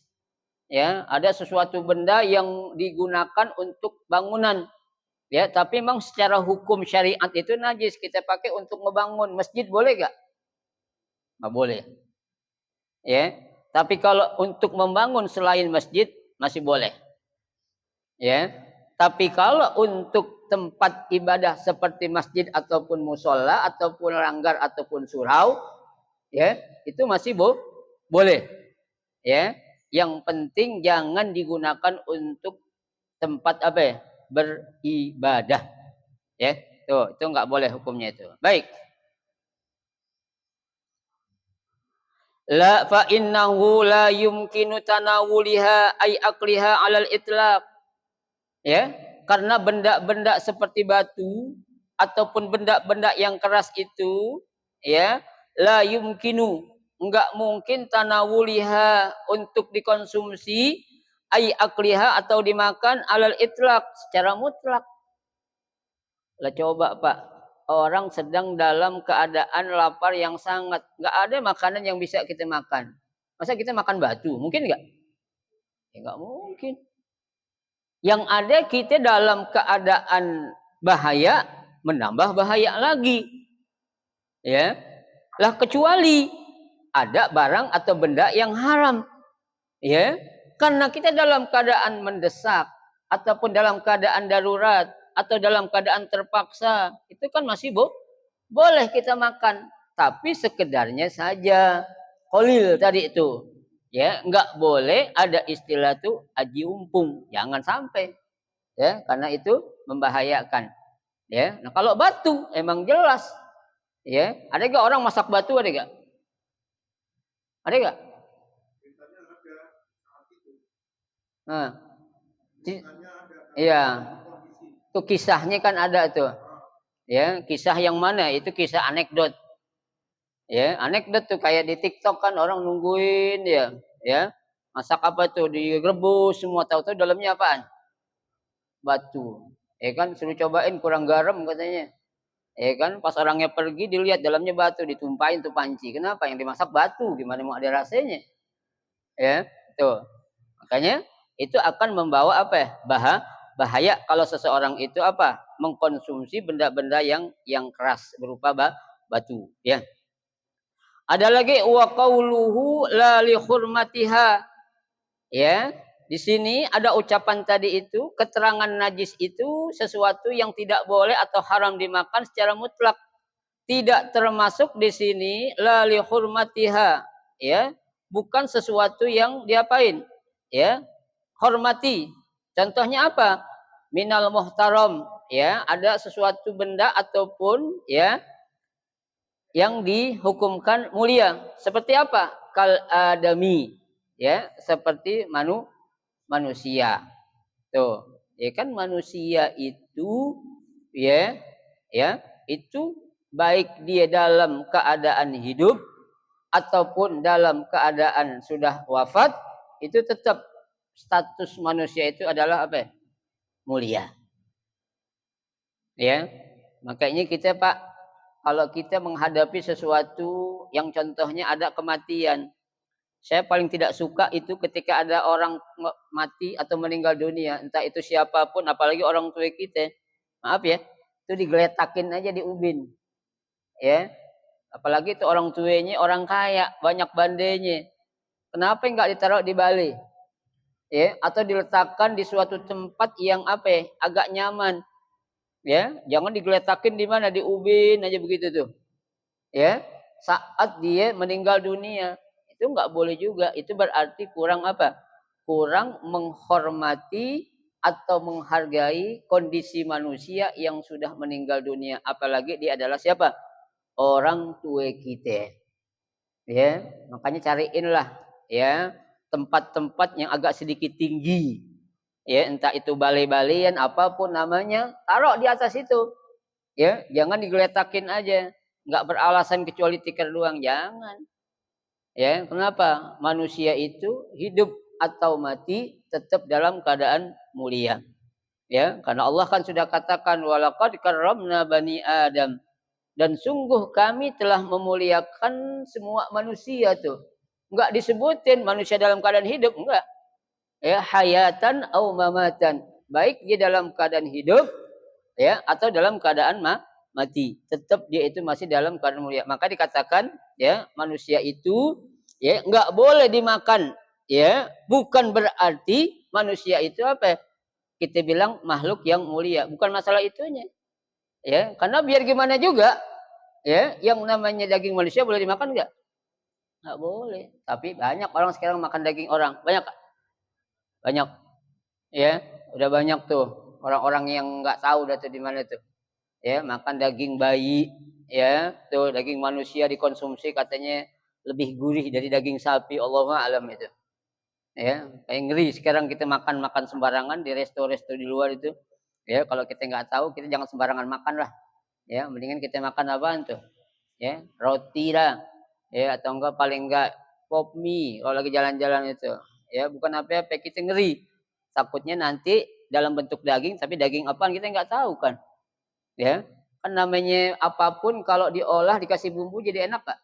Ya, ada sesuatu benda yang digunakan untuk bangunan. Ya, tapi memang secara hukum syariat itu najis. Kita pakai untuk ngebangun masjid, boleh gak? Nggak boleh. Ya, tapi kalau untuk membangun selain masjid masih boleh. Ya, tapi kalau untuk tempat ibadah seperti masjid ataupun musola ataupun langgar ataupun surau, ya itu masih boleh. Ya, yang penting jangan digunakan untuk tempat apa ya? Beribadah. Ya, itu nggak boleh hukumnya itu. Baik. La fa innahu la yumkinu tanawuliha ay akliha alal itlaq. Ya, karena benda-benda seperti batu ataupun benda-benda yang keras itu ya la yumkinu, enggak mungkin tanawuliha untuk dikonsumsi ay akliha atau dimakan alal itlaq secara mutlak. Lah coba Pak, orang sedang dalam keadaan lapar yang sangat, nggak ada makanan yang bisa kita makan. Masa kita makan batu? Mungkin nggak? Ya nggak mungkin. Yang ada kita dalam keadaan bahaya, menambah bahaya lagi. Ya. Lah kecuali ada barang atau benda yang haram. Ya. Karena kita dalam keadaan mendesak ataupun dalam keadaan darurat atau dalam keadaan terpaksa, itu kan masih boleh kita makan, tapi sekedarnya saja. Qalil tadi itu. Ya, enggak boleh ada istilah tuh aji umpung, jangan sampai. Ya, karena itu membahayakan. Ya, nah kalau batu emang jelas. Ya, ada enggak orang masak batu, ada enggak? Ada enggak? Nah, iya. Itu kisahnya kan ada tuh. Ya, kisah yang mana? Itu kisah anekdot. Ya, anekdot tuh kayak di TikTok kan orang nungguin ya. Masak apa tuh? Direbus semua, tahu-tahu dalamnya apaan? Batu. Ya kan suruh cobain kurang garam katanya. Ya kan pas orangnya pergi dilihat dalamnya batu, ditumpahin tuh panci. Kenapa? Yang dimasak batu, gimana mau ada rasanya? Ya, tuh. Makanya itu akan membawa apa ya? Bahaya kalau seseorang itu apa? Mengkonsumsi benda-benda yang keras berupa batu, ya. Ada lagi wa qauluhu la li hurmatiha. Ya, di sini ada ucapan tadi itu, keterangan najis itu sesuatu yang tidak boleh atau haram dimakan secara mutlak. Tidak termasuk di sini la li hurmatiha, ya. Bukan sesuatu yang diapain? Ya, hormati. Contohnya apa? Minal muhtaram, ya, ada sesuatu benda ataupun ya yang dihukumkan mulia. Seperti apa? Kal adami, ya, seperti manusia. Tuh, ya kan manusia itu ya, itu baik dia dalam keadaan hidup ataupun dalam keadaan sudah wafat, itu tetap status manusia itu adalah apa? Mulia. Ya. Makanya kita Pak, kalau kita menghadapi sesuatu yang contohnya ada kematian, saya paling tidak suka itu ketika ada orang mati atau meninggal dunia, entah itu siapapun, apalagi orang tua kita. Maaf ya, itu digeletakin aja di ubin. Ya. Apalagi itu orang tuanya orang kaya, banyak bandenya. Kenapa enggak ditaruh di balai? Ya, atau diletakkan di suatu tempat yang apa ya, agak nyaman. Ya, jangan digeletakin di mana, di ubin aja begitu tuh. Ya, saat dia meninggal dunia, itu enggak boleh juga. Itu berarti kurang apa? Kurang menghormati atau menghargai kondisi manusia yang sudah meninggal dunia. Apalagi dia adalah siapa? Orang tua kita. Ya, makanya cariinlah ya tempat-tempat yang agak sedikit tinggi. Ya, entah itu balai-balaian apapun namanya, taruh di atas itu. Ya, jangan digeletakin aja. Enggak beralasan kecuali tikar doang, jangan. Ya, kenapa? Manusia itu hidup atau mati tetap dalam keadaan mulia. Ya, karena Allah kan sudah katakan walaqad karramna bani Adam. Dan sungguh kami telah memuliakan semua manusia tuh. Enggak disebutin manusia dalam keadaan hidup, enggak. ya hayatan au mamatan, baik dia dalam keadaan hidup ya atau dalam keadaan mati, tetap dia itu masih dalam keadaan mulia. Maka dikatakan ya manusia itu ya nggak boleh dimakan, ya bukan berarti manusia itu apa ya? Kita bilang makhluk yang mulia, bukan masalah itunya ya, karena biar gimana juga ya yang namanya daging manusia boleh dimakan nggak boleh. Tapi banyak orang sekarang makan daging orang, banyak banyak ya, udah banyak tuh orang-orang yang nggak tahu dah tuh di mana tuh ya, makan daging bayi ya, tuh daging manusia dikonsumsi katanya lebih gurih dari daging sapi, Allahu a'lam itu ya. Kayak ngeri sekarang kita makan sembarangan di resto-resto di luar itu ya. Kalau kita nggak tahu, kita jangan sembarangan makan lah ya, mendingan kita makan apaan tuh ya, roti lah ya, atau enggak paling enggak pop mie kalau lagi jalan-jalan itu ya. Bukan apa-apa, kita ngeri takutnya nanti dalam bentuk daging, tapi daging apaan kita nggak tahu kan ya. Kan namanya apapun kalau diolah dikasih bumbu jadi enak Kak,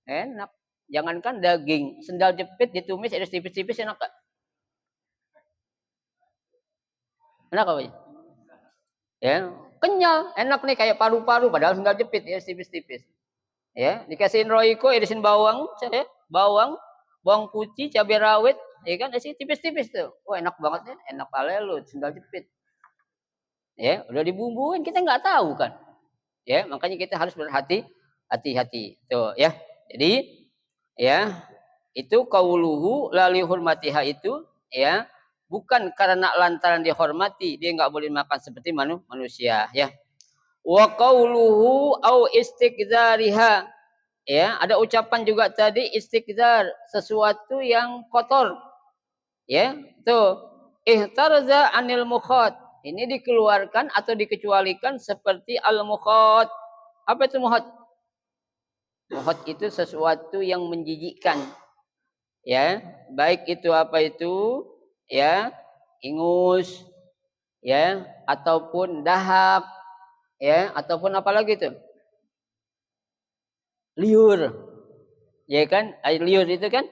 enak. Jangankan daging, sendal jepit ditumis ada tipis-tipis enak Kak, enak apa ya, kenyal enak nih kayak paru-paru padahal sendal jepit ya tipis-tipis ya. Dikasihin roiko, irisin bawang ya, bawang putih, cabai rawit ya kan, isi tipis-tipis tuh, wah enak banget ya, enak kali lu sendal jepit ya, udah dibumbuin kita nggak tahu kan ya. Makanya kita harus hati-hati tuh ya. Jadi ya itu kauluhu lali hurmatiha itu ya, bukan karena lantaran dihormati dia nggak boleh makan seperti manusia ya. Wa qauluhu au istikzariha ya, ada ucapan juga tadi istikzar, sesuatu yang kotor ya. Tuh ihtarza anil mukhat, ini dikeluarkan atau dikecualikan seperti al mukhat. Apa itu mukhat? Mukhat itu sesuatu yang menjijikkan ya, baik itu apa itu ya, ingus ya, ataupun dahak ya, ataupun apa lagi tuh, liur ya kan. Air liur itu kan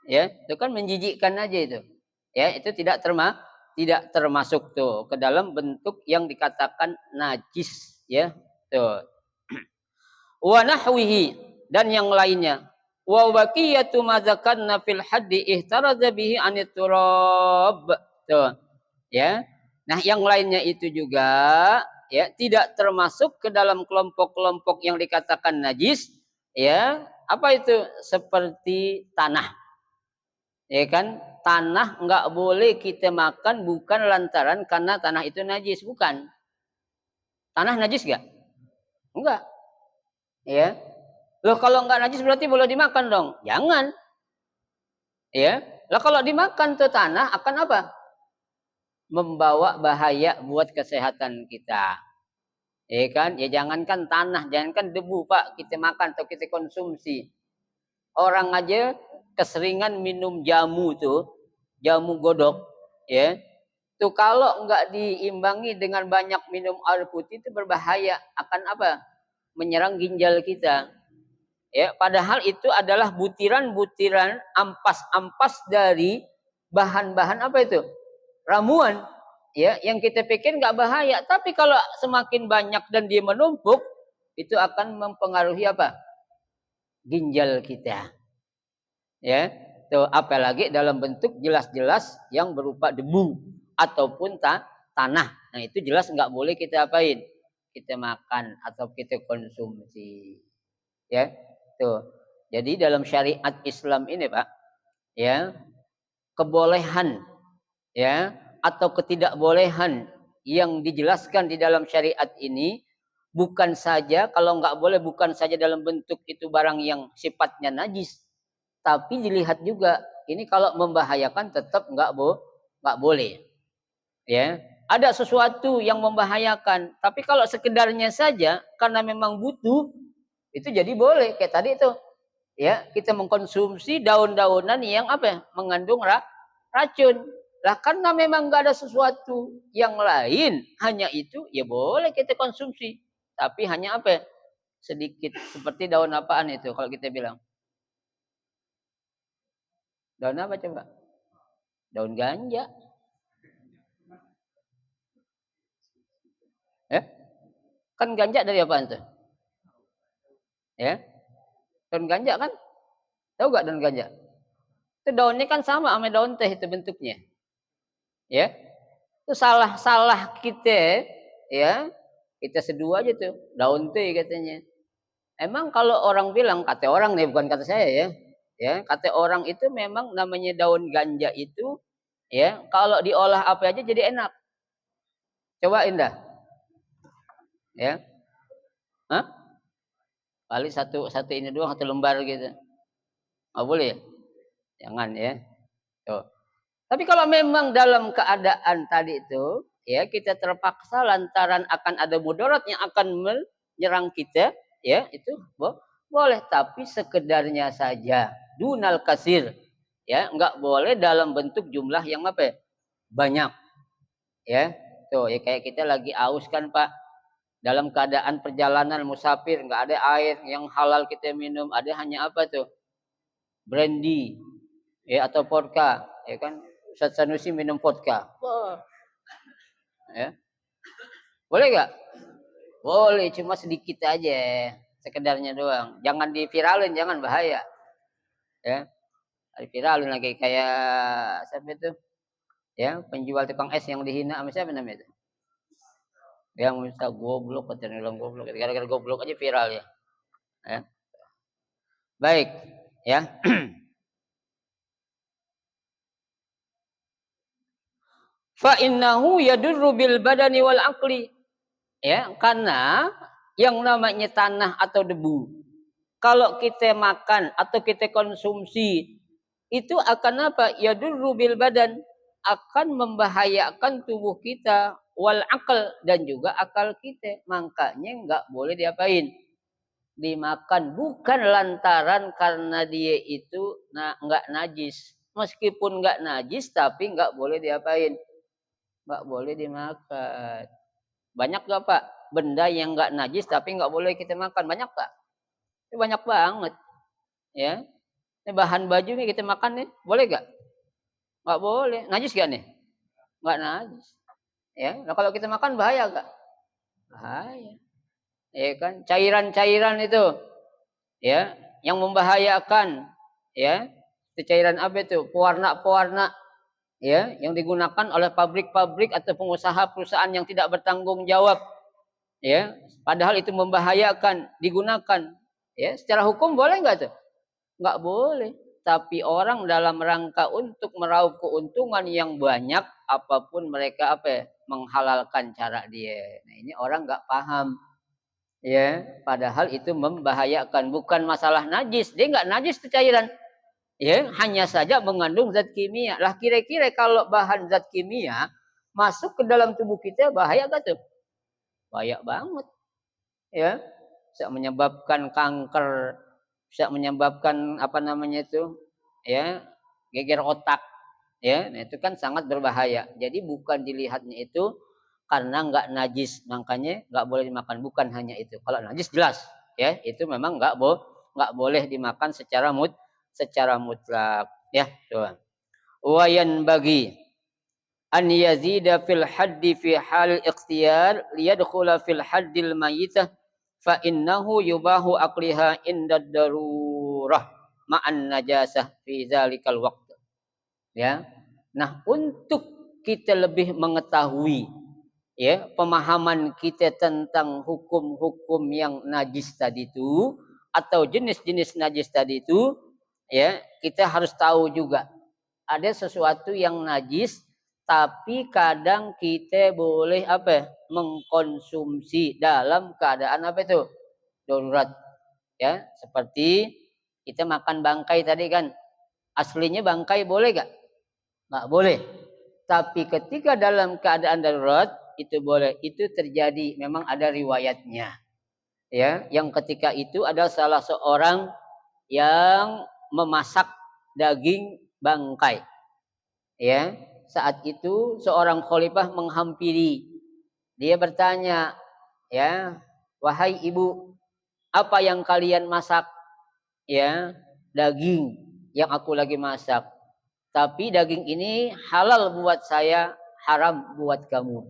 ya, itu kan menjijikkan aja itu ya. Itu tidak termasuk tuh ke dalam bentuk yang dikatakan najis ya tuh. Wa nahwihi, dan yang lainnya. Wa baqiyatu ma zakarna fil haddi ihtaraza bihi anit turab. Tuh, ya. Nah, yang lainnya itu juga ya tidak termasuk ke dalam kelompok-kelompok yang dikatakan najis ya. Apa itu? Seperti tanah. Ya kan? Tanah enggak boleh kita makan bukan lantaran karena tanah itu najis, bukan. Tanah najis enggak? Enggak. Ya. Loh kalau enggak najis berarti boleh dimakan dong? Jangan. Ya. Lah kalau dimakan tuh tanah akan apa? Membawa bahaya buat kesehatan kita. Ya kan? Ya jangankan tanah, jangankan debu Pak, kita makan atau kita konsumsi. Orang aja keseringan minum jamu tuh, jamu godok, ya. Tuh kalau enggak diimbangi dengan banyak minum air putih itu berbahaya, akan apa? Menyerang ginjal kita. Ya, padahal itu adalah butiran-butiran ampas-ampas dari bahan-bahan apa itu? Ramuan. Ya, yang kita pikir nggak bahaya, tapi kalau semakin banyak dan dia menumpuk, itu akan mempengaruhi apa? Ginjal kita. Ya, tuh apalagi dalam bentuk jelas-jelas yang berupa debu ataupun tanah. Nah, itu jelas nggak boleh kita apain? Kita makan atau kita konsumsi. Ya. Tuh. Jadi dalam syariat Islam ini, Pak, ya, kebolehan ya atau ketidakbolehan yang dijelaskan di dalam syariat ini bukan saja, kalau nggak boleh, bukan saja dalam bentuk itu barang yang sifatnya najis, tapi dilihat juga ini kalau membahayakan tetap nggak boleh. Ya, ada sesuatu yang membahayakan, tapi kalau sekedarnya saja karena memang butuh, itu jadi boleh. Kayak tadi itu ya, kita mengkonsumsi daun-daunan yang apa ya, mengandung racun. Lah karena memang nggak ada sesuatu yang lain, hanya itu ya boleh kita konsumsi, tapi hanya apa ya, sedikit. Seperti daun apaan itu kalau kita bilang, daun apa coba? Daun ganja. Ya. Kan ganja dari apaan tuh? Ya. Daun ganja kan? Tahu gak daun ganja? Itu daunnya kan sama daun teh itu bentuknya. Ya. Itu salah kita, ya. Kita seduh aja tuh, daun teh katanya. Emang kalau orang bilang, kata orang nih bukan kata saya ya. Ya, kata orang itu memang namanya daun ganja itu ya, kalau diolah apa aja jadi enak. Cobain dah. Ya. Hah? Kali satu ini doang, satu lembar gitu. Nggak boleh ya? Jangan ya. Tuh. Tapi kalau memang dalam keadaan tadi itu, ya kita terpaksa lantaran akan ada mudarat yang akan menyerang kita, ya itu boleh. Tapi sekedarnya saja, dunal kasir, ya nggak boleh dalam bentuk jumlah yang apa? Ya? Banyak, ya. Tuh, ya kayak kita lagi aus kan Pak, dalam keadaan perjalanan musafir nggak ada air yang halal kita minum, ada hanya apa tuh? Brandy, ya atau vodka, ya kan? Ustaz Sanusi minum vodka. Wah. Ya. Boleh gak? Boleh, cuma sedikit aja. Sekedarnya doang. Jangan diviralin, jangan bahaya. Ya. Diviralin lagi kayak siapa itu? Ya, penjual tukang es yang dihina sama siapa namanya itu? Yang minta goblok, katanya bilang goblok. Gara-gara goblok aja viral ya. Ya. Baik, ya. Fa innahu yadurru bil badani wal aqli. Ya, karena yang namanya tanah atau debu, kalau kita makan atau kita konsumsi itu akan apa? Yadurru bil badan, akan membahayakan tubuh kita, wal aql, dan juga akal kita. Makanya nggak boleh diapain? Dimakan, bukan lantaran karena dia itu nggak najis. Meskipun nggak najis tapi nggak boleh diapain? Nggak boleh dimakan. Banyak gak Pak benda yang nggak najis tapi nggak boleh kita makan? Banyak Pak? Ini banyak banget. Ya, ini bahan baju nih kita makan nih, boleh gak? Nggak boleh. Najis gak nih? Nggak najis. Ya, nah kalau kita makan bahaya gak? Bahaya. Ya kan, cairan-cairan itu, ya, yang membahayakan, ya, itu cairan apa itu? Pewarna-pewarna, ya, yang digunakan oleh pabrik-pabrik atau pengusaha perusahaan yang tidak bertanggung jawab. Ya, padahal itu membahayakan digunakan, ya, secara hukum boleh nggak tuh? Nggak boleh. Tapi orang dalam rangka untuk meraup keuntungan yang banyak, apapun mereka apa ya, menghalalkan cara dia. Nah ini orang nggak paham, ya. Padahal itu membahayakan, bukan masalah najis. Dia nggak najis itu cairan, ya, hanya saja mengandung zat kimia. Lah kira-kira kalau bahan zat kimia masuk ke dalam tubuh kita bahaya gak tuh? Bahaya banget. Ya, bisa menyebabkan kanker, bisa menyebabkan apa namanya itu, ya, geger otak, ya. Nah, itu kan sangat berbahaya. Jadi bukan dilihatnya itu karena nggak najis, makanya nggak boleh dimakan, bukan hanya itu. Kalau najis jelas, ya, itu memang nggak boleh dimakan secara mutlak, ya. Tuh. Wayan bagi an yazida fil haddi fi hal ikhtiyar liyadkhula fil haddil mayitah fa innahu yubahu aqliha inda darurah ma'an najasah fi zalikal waqt. Ya. Nah, untuk kita lebih mengetahui, ya, pemahaman kita tentang hukum-hukum yang najis tadi itu atau jenis-jenis najis tadi itu, ya, kita harus tahu juga ada sesuatu yang najis tapi kadang kita boleh apa ya, mengkonsumsi dalam keadaan apa itu? Darurat. Ya, seperti kita makan bangkai tadi kan. Aslinya bangkai boleh gak? Nggak boleh. Tapi ketika dalam keadaan darurat itu boleh. Itu terjadi, memang ada riwayatnya. Ya, yang ketika itu ada salah seorang yang memasak daging bangkai. Ya, saat itu seorang khalifah menghampiri. Dia bertanya, ya, wahai ibu, apa yang kalian masak? Ya, daging yang aku lagi masak. Tapi daging ini halal buat saya, haram buat kamu.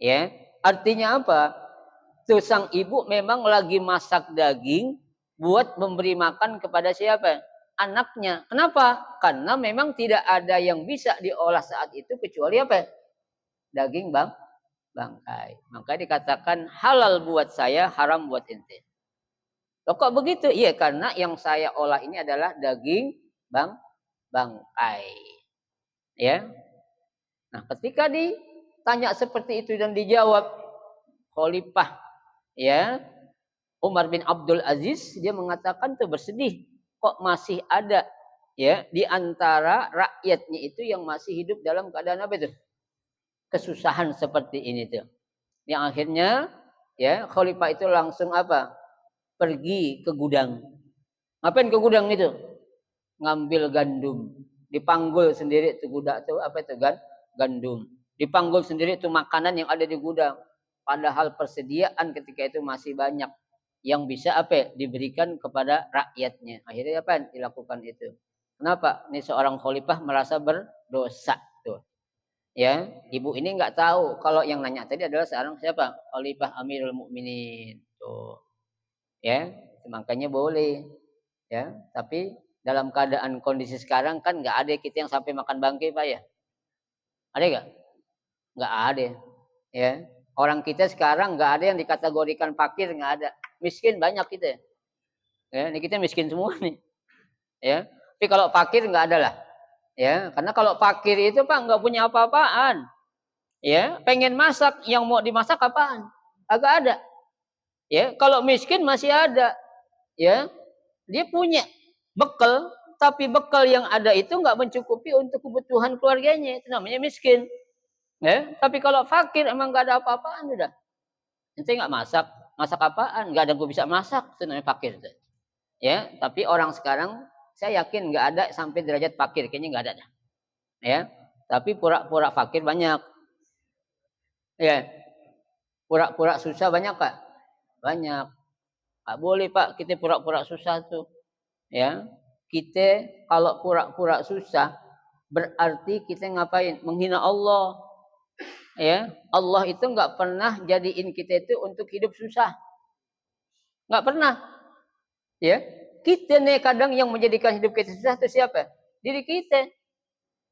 Ya, artinya apa? Tuh sang ibu memang lagi masak daging buat memberi makan kepada siapa? Anaknya. Kenapa? Karena memang tidak ada yang bisa diolah saat itu kecuali apa? Daging bangkai. Maka dikatakan halal buat saya, haram buat ente. Loh kok begitu? Iya, karena yang saya olah ini adalah daging bangkai. Ya. Nah, ketika ditanya seperti itu dan dijawab Khalifah ya Umar bin Abdul Aziz, dia mengatakan tuh bersedih, kok masih ada ya di antara rakyatnya itu yang masih hidup dalam keadaan apa itu? Kesusahan seperti ini tuh. Yang akhirnya ya Khalifah itu langsung apa? Pergi ke gudang. Ngapain ke gudang itu? Ngambil gandum. Dipanggul sendiri tuh gudang tuh apa itu gandum. Dipanggul sendiri tuh makanan yang ada di gudang. Padahal persediaan ketika itu masih banyak yang bisa apa diberikan kepada rakyatnya. Akhirnya apa dilakukan itu. Kenapa? Ini seorang khalifah merasa berdosa tuh. Ya, ibu ini nggak tahu kalau yang nanya tadi adalah seorang siapa? Khalifah Amirul Mukminin. Tuh. Ya, makanya boleh. Ya, tapi dalam keadaan kondisi sekarang kan nggak ada kita yang sampai makan bangkai, Pak ya. Ada nggak? Nggak ada. Ya, orang kita sekarang nggak ada yang dikategorikan fakir, nggak ada. Miskin banyak kita. Ya, ini kita miskin semua nih. Ya, tapi kalau fakir nggak ada lah. Ya, karena kalau fakir itu Pak nggak punya apa-apaan. Ya, pengen masak, yang mau dimasak apaan? Agak ada. Ya, kalau miskin masih ada. Ya, dia punya bekal, tapi bekal yang ada itu nggak mencukupi untuk kebutuhan keluarganya. Itu namanya miskin. Ya, tapi kalau fakir emang nggak ada apa-apaan udah. Ente nggak masak, masak apaan? Nggak ada gue bisa masak, itu namanya fakir. Ya, tapi orang sekarang saya yakin nggak ada sampai derajat fakir, kayaknya nggak ada. Ya, tapi pura-pura fakir banyak. Ya, pura-pura susah banyak Pak, banyak. Nggak boleh Pak, kita pura-pura susah tuh. Ya, kita kalau pura-pura susah berarti kita ngapain? Menghina Allah. Ya, Allah itu nggak pernah jadiin kita itu untuk hidup susah, nggak pernah. Ya, kita nih kadang yang menjadikan hidup kita susah itu siapa? Diri kita.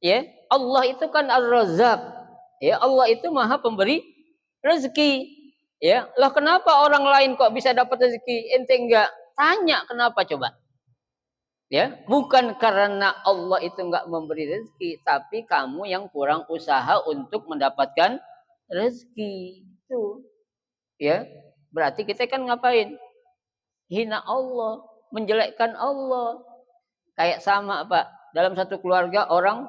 Ya, Allah itu kan Ar-Razzaq. Ya, Allah itu Maha Pemberi rezeki. Ya, lah kenapa orang lain kok bisa dapat rezeki? Ente enggak tanya kenapa coba? Ya, bukan karena Allah itu enggak memberi rezeki, tapi kamu yang kurang usaha untuk mendapatkan rezeki. Itu. Ya, berarti kita kan ngapain? Hina Allah, menjelekkan Allah. Kayak sama Pak, dalam satu keluarga orang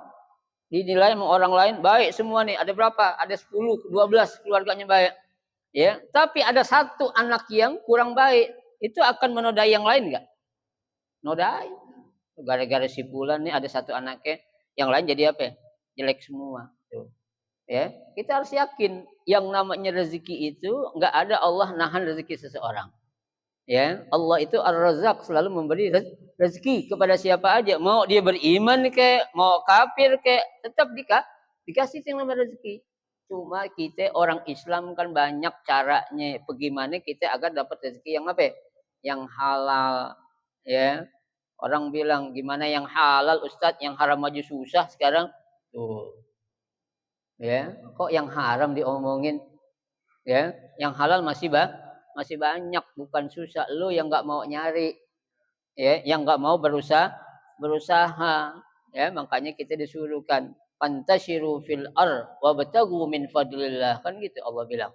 dinilai sama orang lain baik semua nih. Ada berapa? Ada 10, 12 keluarganya baik. Ya, tapi ada satu anak yang kurang baik, itu akan menodai yang lain enggak? Nodai. Gara-gara si Fulan nih ada satu anaknya, yang lain jadi apa? Jelek semua. Tuh. Ya, kita harus yakin yang namanya rezeki itu enggak ada Allah nahan rezeki seseorang. Ya, Allah itu Ar-Razzaq, selalu memberi rezeki kepada siapa aja. Mau dia beriman kek, mau kafir kek, tetap dikasih yang namanya rezeki. Cuma kita orang Islam kan banyak caranya. Bagaimana kita agar dapat rezeki yang apa? Yang halal. Ya. Orang bilang gimana yang halal Ustadz, yang haram aja susah sekarang. Tuh. Ya, kok yang haram diomongin? Ya, yang halal masih banyak, bukan susah. Lu yang nggak mau nyari, ya, yang nggak mau berusaha. Ya, makanya kita disuruhkan pantashiru fil wabtagu min fadlillah, kan gitu Allah bilang.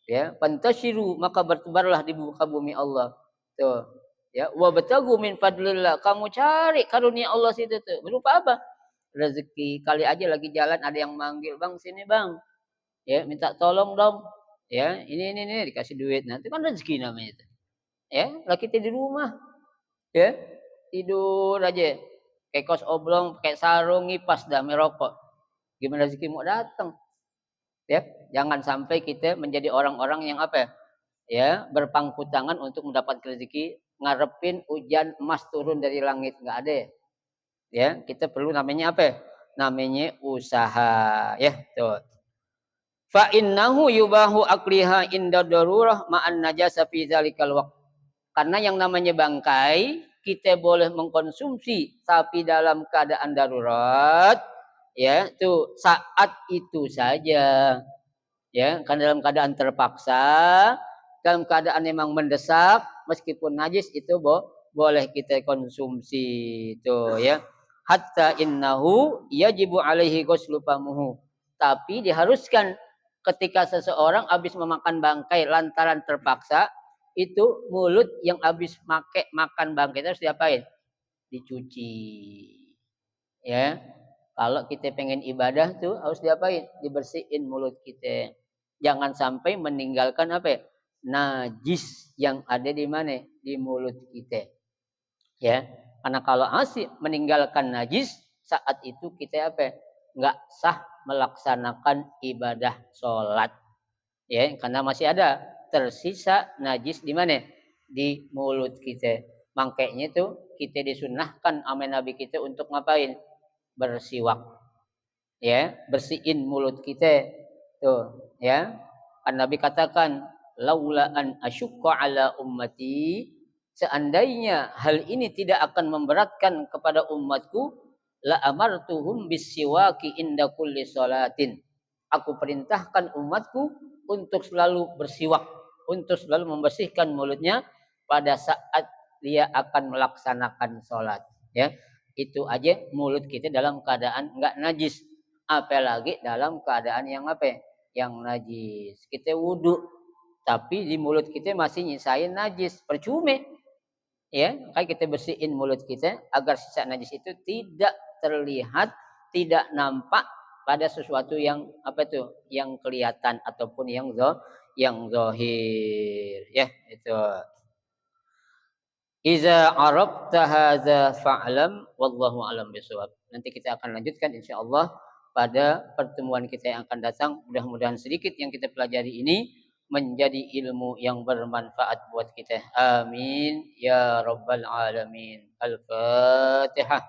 Ya, pantashiru, maka bertebarlah di muka bumi Allah. Tuh. Ya, wabtagu min fadlillah, kamu cari karunia Allah situ tuh. Berupa apa? Rezeki. Kali aja lagi jalan ada yang manggil, "Bang, sini, Bang. Ya, minta tolong dong." Ya, ini dikasih duit. Nah, itu kan rezeki namanya itu. Ya, lah kita di rumah, ya, tidur aja. Kayak kos oblong, pakai sarung, ngipas dah merokok. Gimana rezeki mau datang? Ya, jangan sampai kita menjadi orang-orang yang apa ya? Ya, berpangku tangan untuk mendapat rezeki, ngarepin hujan emas turun dari langit, enggak ada. Ya, kita perlu namanya apa? Namanya usaha, ya. Tuh. Fa innahu yubahu akliha inda darurah ma'an najasa fi dzalikal waqt. Karena yang namanya bangkai kita boleh mengkonsumsi tapi dalam keadaan darurat ya tuh saat itu saja ya kan dalam keadaan terpaksa dalam keadaan memang mendesak meskipun najis itu boleh kita konsumsi tuh ya hatta innahu yajibu alaihi ghuslu famuhu tapi diharuskan ketika seseorang habis memakan bangkai lantaran terpaksa itu mulut yang habis makan bangkai itu harus diapain? Dicuci. Ya. Kalau kita pengen ibadah tuh harus diapain? Dibersihin mulut kita. Jangan sampai meninggalkan apa ya? Najis yang ada di mana? Di mulut kita. Ya. Karena kalau asik meninggalkan najis saat itu kita apa? Enggak sah melaksanakan ibadah sholat. Ya, karena masih ada tersisa najis di mana? Di mulut kita. Makanya itu kita disunahkan sama Nabi kita untuk ngapain? Bersiwak. Ya, bersihin mulut kita. Tuh, ya. Kan Nabi katakan, "Laula an asyqa ala ummati" seandainya hal ini tidak akan memberatkan kepada umatku, la amartuhum bisiwaki inda kulli salatin. Aku perintahkan umatku untuk selalu bersiwak, untuk selalu membersihkan mulutnya pada saat dia akan melaksanakan sholat. Ya, itu aja mulut kita dalam keadaan enggak najis, apalagi dalam keadaan yang apa? Yang najis. Kita wudhu, tapi di mulut kita masih nyisain najis, percuma. Ya, makanya kita bersihin mulut kita agar sisa najis itu tidak terlihat, tidak nampak pada sesuatu yang apa tuh, yang kelihatan ataupun yang zahir. Ya, itu. Iza arabta hadza fa'lam wallahu alam bisawab. Nanti kita akan lanjutkan insyaallah pada pertemuan kita yang akan datang. Mudah-mudahan sedikit yang kita pelajari ini menjadi ilmu yang bermanfaat buat kita. Amin ya rabbal alamin. Al-Fatihah.